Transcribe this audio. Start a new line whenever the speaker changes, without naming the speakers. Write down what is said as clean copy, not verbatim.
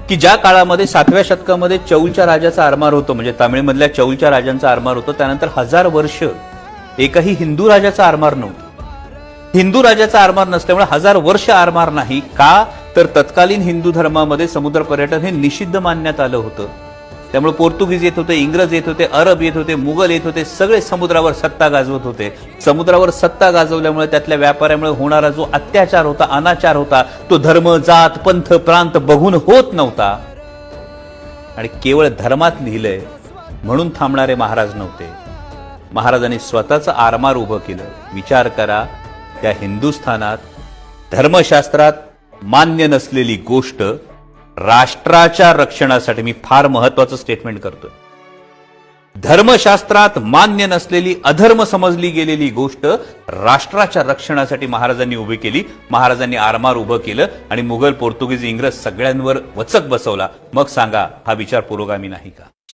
की ज्या काळामध्ये 7व्या शतकामध्ये चौलच्या राजाचा आरमार होतो, म्हणजे तामिळमधल्या चौलच्या राजांचा आरमार होतो, त्यानंतर 1000 वर्ष एकही हिंदू राजाचा आरमार नव्हता. हिंदू राजाचा आरमार नसल्यामुळे 1000 वर्ष आरमार नाही. का तर तत्कालीन हिंदू धर्मामध्ये समुद्र पर्यटन हे निषिद्ध मानण्यात आलं होतं. त्यामुळे पोर्तुगीज येत होते, इंग्रज येत होते, अरब येत होते, मुघल येत होते, सगळे समुद्रावर सत्ता गाजवत होते. समुद्रावर सत्ता गाजवल्यामुळे त्यातल्या व्यापाऱ्यामुळे होणारा जो अत्याचार होता, अनाचार होता, तो धर्म, जात, पंथ, प्रांत बघून होत नव्हता. आणि केवळ धर्मात लिहिलंय म्हणून थांबणारे महाराज नव्हते. महाराजांनी स्वतःचं आरमार उभं केलं. विचार करा, त्या हिंदुस्थानात धर्मशास्त्रात मान्य नसलेली गोष्ट राष्ट्राच्या रक्षणासाठी, मी फार महत्वाचं स्टेटमेंट करतोय, धर्मशास्त्रात मान्य नसलेली, अधर्म समजली गेलेली गोष्ट राष्ट्राच्या रक्षणासाठी महाराजांनी उभी केली. महाराजांनी आरमार उभं केलं आणि मुघल, पोर्तुगीज, इंग्रज सगळ्यांवर वचक बसवला. मग सांगा, हा विचार पुरोगामी नाही का?